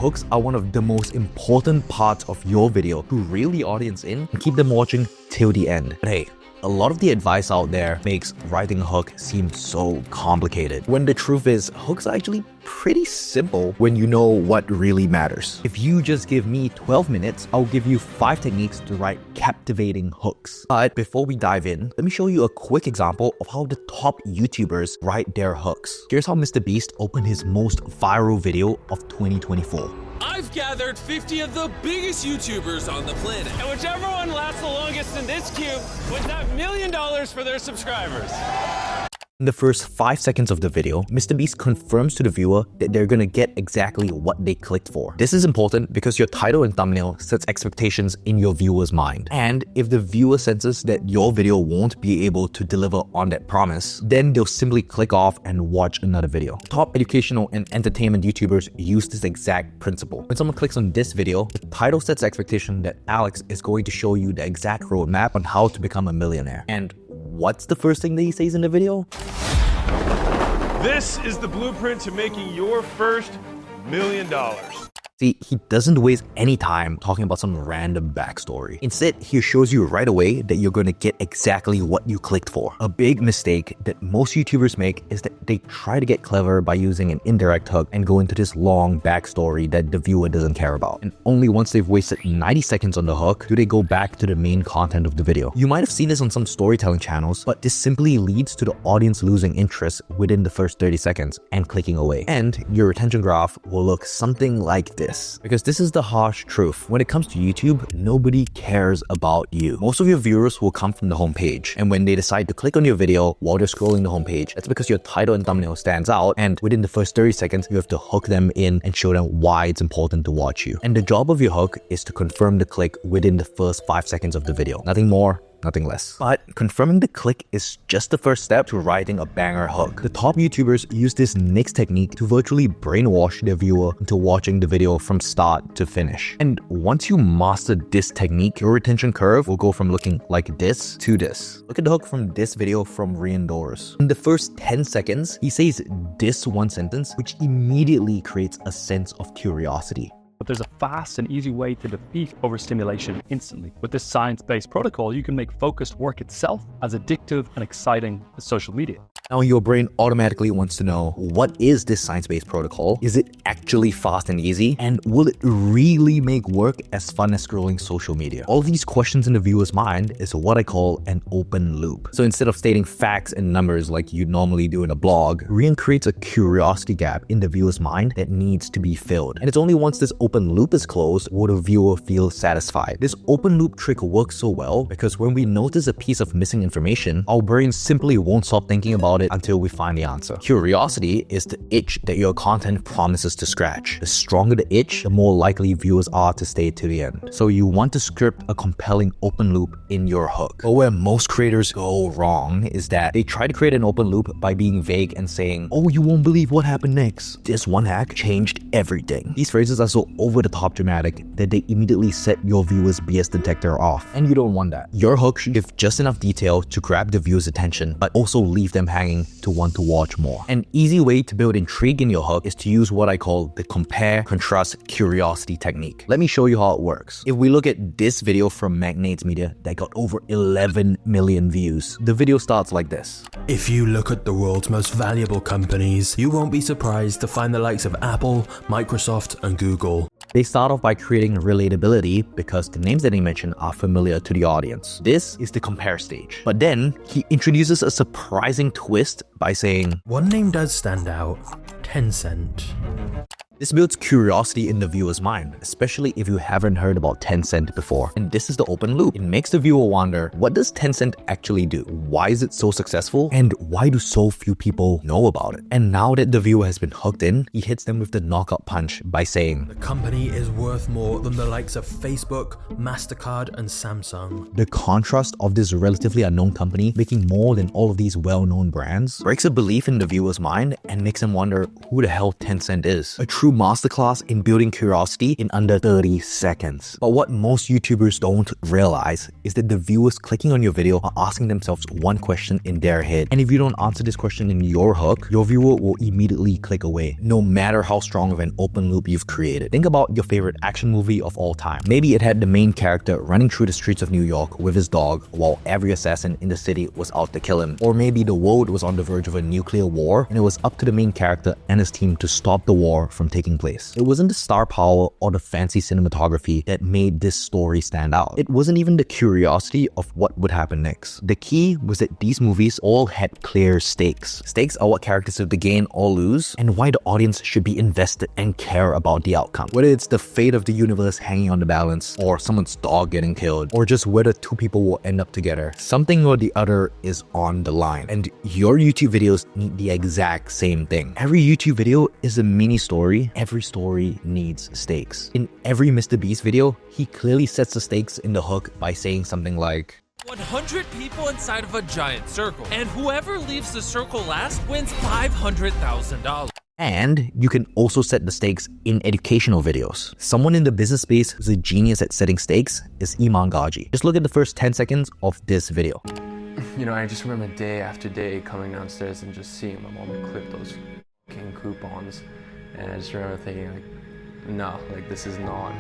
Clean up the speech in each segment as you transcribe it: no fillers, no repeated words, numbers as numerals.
hooks are one of the most important parts of your video to reel the audience in and keep them watching till the end. But hey, a lot of the advice out there makes writing a hook seem so complicated, when the truth is, hooks are actually pretty simple when you know what really matters. If you just give me 12 minutes, I'll give you 5 techniques to write captivating hooks. But before we dive in, let me show you a quick example of how the top YouTubers write their hooks. Here's how MrBeast opened his most viral video of 2024. I've gathered 50 of the biggest YouTubers on the planet. And whichever one lasts the longest in this queue wins that $1 million for their subscribers. In the first 5 seconds of the video, MrBeast confirms to the viewer that they're gonna get exactly what they clicked for. This is important because your title and thumbnail sets expectations in your viewer's mind. And if the viewer senses that your video won't be able to deliver on that promise, then they'll simply click off and watch another video. Top educational and entertainment YouTubers use this exact principle. When someone clicks on this video, the title sets expectation that Alex is going to show you the exact roadmap on how to become a millionaire. And what's the first thing that he says in the video? This is the blueprint to making your first $1 million. See, he doesn't waste any time talking about some random backstory. Instead, he shows you right away that you're going to get exactly what you clicked for. A big mistake that most YouTubers make is that they try to get clever by using an indirect hook and go into this long backstory that the viewer doesn't care about. And only once they've wasted 90 seconds on the hook do they go back to the main content of the video. You might have seen this on some storytelling channels, but this simply leads to the audience losing interest within the first 30 seconds and clicking away. And your retention graph will look something like this. Because this is the harsh truth. When it comes to YouTube, nobody cares about you. Most of your viewers will come from the homepage. And when they decide to click on your video while they're scrolling the homepage, that's because your title and thumbnail stands out. And within the first 30 seconds, you have to hook them in and show them why it's important to watch you. And the job of your hook is to confirm the click within the first 5 seconds of the video. Nothing more, nothing less. But confirming the click is just the first step to writing a banger hook. The top YouTubers use this next technique to virtually brainwash their viewer into watching the video from start to finish. And once you master this technique, your retention curve will go from looking like this to this. Look at the hook from this video from Riandors. In the first 10 seconds, he says this one sentence, which immediately creates a sense of curiosity. But there's a fast and easy way to defeat overstimulation instantly. With this science-based protocol, you can make focused work itself as addictive and exciting as social media. Now your brain automatically wants to know, what is this science-based protocol? Is it actually fast and easy? And will it really make work as fun as scrolling social media? All of these questions in the viewer's mind is what I call an open loop. So instead of stating facts and numbers like you normally do in a blog, Rian creates a curiosity gap in the viewer's mind that needs to be filled. And it's only once this open loop is closed will the viewer feel satisfied. This open loop trick works so well because when we notice a piece of missing information, our brain simply won't stop thinking about it until we find the answer. Curiosity is the itch that your content promises to scratch. The stronger the itch, the more likely viewers are to stay to the end. So you want to script a compelling open loop in your hook. But where most creators go wrong is that they try to create an open loop by being vague and saying, "Oh, you won't believe what happened next. This one hack changed everything." These phrases are so over-the-top dramatic that they immediately set your viewer's BS detector off, and you don't want that. Your hook should give just enough detail to grab the viewer's attention, but also leave them hanging to want to watch more. An easy way to build intrigue in your hook is to use what I call the compare, contrast, curiosity technique. Let me show you how it works. If we look at this video from Magnates Media that got over 11 million views, the video starts like this. If you look at the world's most valuable companies, you won't be surprised to find the likes of Apple, Microsoft, and Google. They start off by creating relatability because the names that they mention are familiar to the audience. This is the compare stage. But then he introduces a surprising twist by saying, one name does stand out, Tencent. This builds curiosity in the viewer's mind, especially if you haven't heard about Tencent before. And this is the open loop. It makes the viewer wonder, what does Tencent actually do? Why is it so successful? And why do so few people know about it? And now that the viewer has been hooked in, he hits them with the knockout punch by saying, the company is worth more than the likes of Facebook, MasterCard, and Samsung. The contrast of this relatively unknown company making more than all of these well-known brands breaks a belief in the viewer's mind and makes them wonder who the hell Tencent is. A true true masterclass in building curiosity in under 30 seconds. But what most YouTubers don't realize is that the viewers clicking on your video are asking themselves one question in their head. And if you don't answer this question in your hook, your viewer will immediately click away, no matter how strong of an open loop you've created. Think about your favorite action movie of all time. Maybe it had the main character running through the streets of New York with his dog while every assassin in the city was out to kill him. Or maybe the world was on the verge of a nuclear war and it was up to the main character and his team to stop the war from taking place. It wasn't the star power or the fancy cinematography that made this story stand out. It wasn't even the curiosity of what would happen next. The key was that these movies all had clear stakes. Stakes are what characters have to gain or lose and why the audience should be invested and care about the outcome. Whether it's the fate of the universe hanging on the balance, or someone's dog getting killed, or just whether two people will end up together, something or the other is on the line. And your YouTube videos need the exact same thing. Every YouTube video is a mini story. Every story needs stakes. In every Mr. Beast video, he clearly sets the stakes in the hook by saying something like, 100 people inside of a giant circle, and whoever leaves the circle last wins $500,000. and you can also set the stakes in educational videos. Someone in the business space who's a genius at setting stakes is Iman Gaji. Just look at the first 10 seconds of this video. You know, I just remember day after day coming downstairs and just seeing my mom clip those fucking coupons. And I just remember thinking like, no, like this is not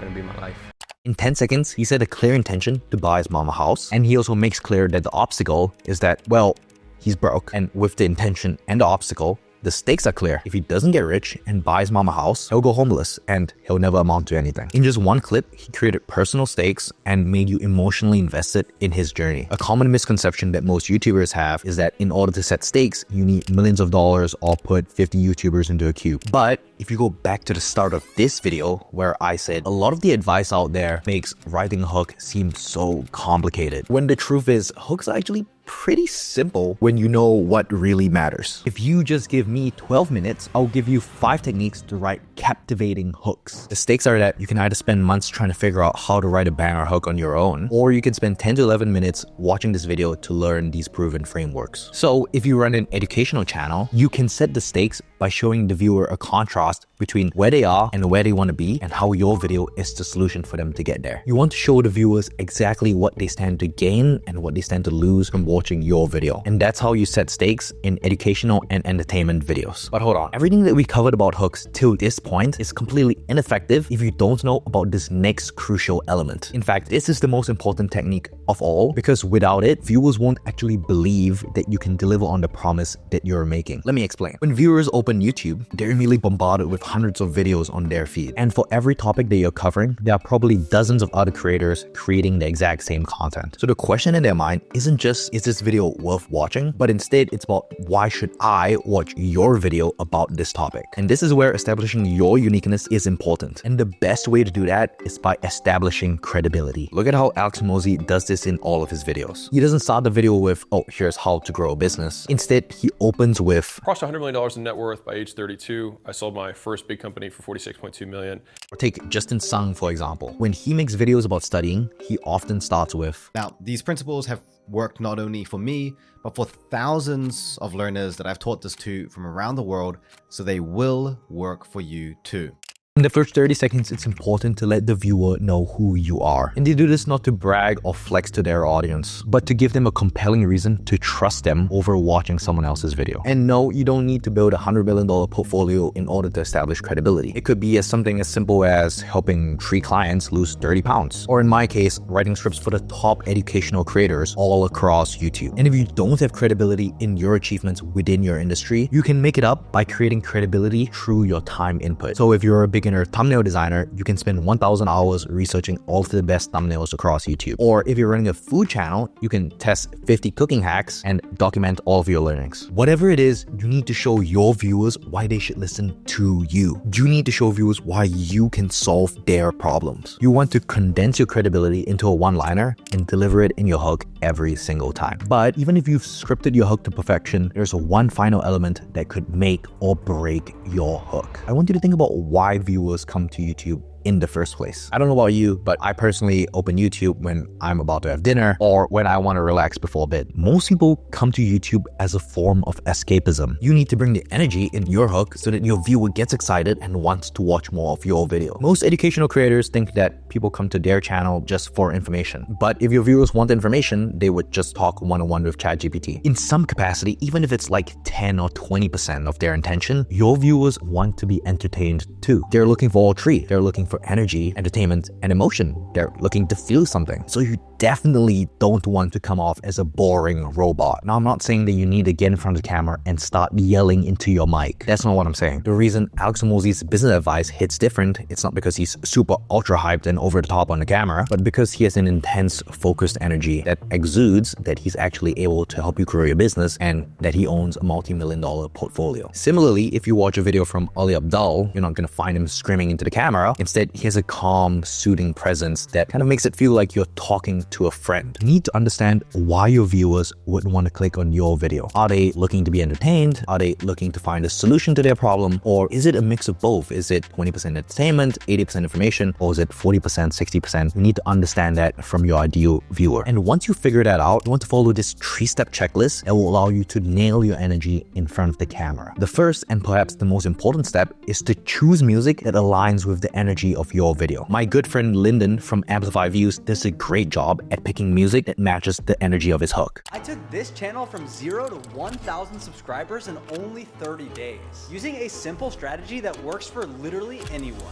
gonna be my life. In 10 seconds, he set a clear intention to buy his mom a house. And he also makes clear that the obstacle is that, well, he's broke. And with the intention and the obstacle, the stakes are clear. If he doesn't get rich and buys mom a house, he'll go homeless and he'll never amount to anything. In just one clip, he created personal stakes and made you emotionally invested in his journey. A common misconception that most YouTubers have is that in order to set stakes, you need millions of dollars or put 50 YouTubers into a queue. But if you go back to the start of this video where I said a lot of the advice out there makes writing a hook seem so complicated, when the truth is hooks are actually pretty simple when you know what really matters. If you just give me 12 minutes, I'll give you 5 techniques to write captivating hooks. The stakes are that you can either spend months trying to figure out how to write a banger hook on your own, or you can spend 10 to 11 minutes watching this video to learn these proven frameworks. So if you run an educational channel, you can set the stakes by showing the viewer a contrast between where they are and where they want to be, and how your video is the solution for them to get there. You want to show the viewers exactly what they stand to gain and what they stand to lose from watching your video. And that's how you set stakes in educational and entertainment videos. But hold on, everything that we covered about hooks till this point is completely ineffective if you don't know about this next crucial element. In fact, this is the most important technique of all, because without it, viewers won't actually believe that you can deliver on the promise that you're making. Let me explain. When viewers open YouTube, they're immediately bombarded with hundreds of videos on their feed. And for every topic that you're covering, there are probably dozens of other creators creating the exact same content. So the question in their mind isn't just, is this video worth watching? But instead, it's about, why should I watch your video about this topic? And this is where establishing your uniqueness is important. And the best way to do that is by establishing credibility. Look at how Alex Mosey does this in all of his videos. He doesn't start the video with, oh, here's how to grow a business. Instead, he opens with, crossed $100 million in net worth by age 32. I sold my first big company for $46.2 million. or take Justin Sung, for example. When he makes videos about studying, he often starts with, Now, these principles have worked not only for me, but for thousands of learners that I've taught this to from around the world, so they will work for you too. in the first 30 seconds, it's important to let the viewer know who you are. And they do this not to brag or flex to their audience, but to give them a compelling reason to trust them over watching someone else's video. And no, you don't need to build a $100 million portfolio in order to establish credibility. It could be something as simple as helping 3 clients lose 30 pounds. Or in my case, writing scripts for the top educational creators all across YouTube. And if you don't have credibility in your achievements within your industry, you can make it up by creating credibility through your time input. So if you're a beginner thumbnail designer, you can spend 1,000 hours researching all of the best thumbnails across YouTube. Or if you're running a food channel, you can test 50 cooking hacks and document all of your learnings. Whatever it is, you need to show your viewers why they should listen to you. You need to show viewers why you can solve their problems. You want to condense your credibility into a one-liner and deliver it in your hook every single time. But even if you've scripted your hook to perfection, there's one final element that could make or break your hook. I want you to think about why viewers come to YouTube in the first place. I don't know about you, but I personally open YouTube when I'm about to have dinner or when I want to relax before bed. Most people come to YouTube as a form of escapism. You need to bring the energy in your hook so that your viewer gets excited and wants to watch more of your video. Most educational creators think that people come to their channel just for information. But if your viewers want information, they would just talk one-on-one with ChatGPT. In some capacity, even if it's like 10 or 20% of their intention, your viewers want to be entertained too. They're looking for all three. They're looking for energy, entertainment, and emotion. They're looking to feel something. So you definitely don't want to come off as a boring robot. Now, I'm not saying that you need to get in front of the camera and start yelling into your mic. That's not what I'm saying. The reason Alex Hormozi's business advice hits different, it's not because he's super ultra hyped and over the top on the camera, but because he has an intense, focused energy that exudes that he's actually able to help you grow your business and that he owns a multi-million-dollar portfolio. Similarly, if you watch a video from Ali Abdaal, you're not going to find him screaming into the camera. Instead, he has a calm, soothing presence that kind of makes it feel like you're talking to a friend. You need to understand why your viewers would want to click on your video. Are they looking to be entertained? Are they looking to find a solution to their problem? Or is it a mix of both? Is it 20% entertainment, 80% information, or is it 40%, 60%? You need to understand that from your ideal viewer. And once you figure that out, you want to follow this 3-step checklist that will allow you to nail your energy in front of the camera. The first and perhaps the most important step is to choose music that aligns with the energy of your video. My good friend Lyndon from Amplify Views does a great job at picking music that matches the energy of his hook. I took this channel from 0 to 1,000 subscribers in only 30 days, using a simple strategy that works for literally anyone.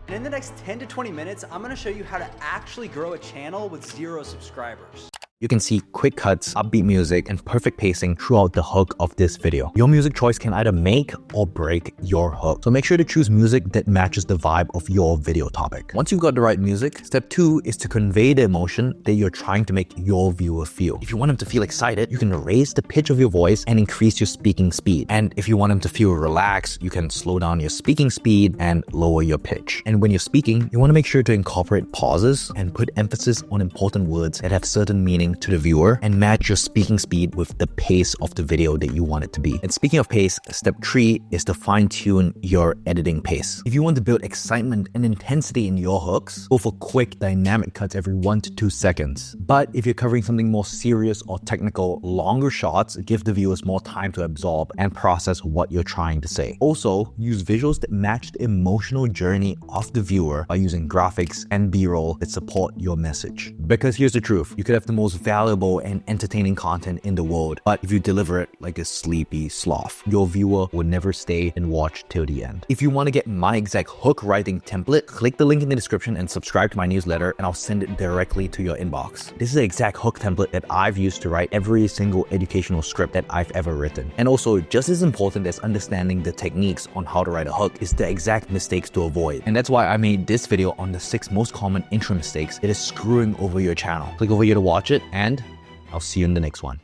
And in the next 10 to 20 minutes, I'm going to show you how to actually grow a channel with 0 subscribers. You can see quick cuts, upbeat music, and perfect pacing throughout the hook of this video. Your music choice can either make or break your hook. So make sure to choose music that matches the vibe of your video topic. Once you've got the right music, step 2 is to convey the emotion that you're trying to make your viewer feel. If you want them to feel excited, you can raise the pitch of your voice and increase your speaking speed. And if you want them to feel relaxed, you can slow down your speaking speed and lower your pitch. And when you're speaking, you want to make sure to incorporate pauses and put emphasis on important words that have certain meaning to the viewer and match your speaking speed with the pace of the video that you want it to be. And speaking of pace, step 3 is to fine-tune your editing pace. If you want to build excitement and intensity in your hooks, go for quick dynamic cuts every 1 to 2 seconds. But if you're covering something more serious or technical, longer shots give the viewers more time to absorb and process what you're trying to say. Also, use visuals that match the emotional journey of the viewer by using graphics and B-roll that support your message. Because here's the truth, you could have the most valuable and entertaining content in the world, but if you deliver it like a sleepy sloth, your viewer will never stay and watch till the end. If you want to get my exact hook writing template, click the link in the description and subscribe to my newsletter and I'll send it directly to your inbox. This is the exact hook template that I've used to write every single educational script that I've ever written. And also, just as important as understanding the techniques on how to write a hook is the exact mistakes to avoid. And that's why I made this video on the 6 most common intro mistakes that is screwing over your channel. Click over here to watch it, and I'll see you in the next one.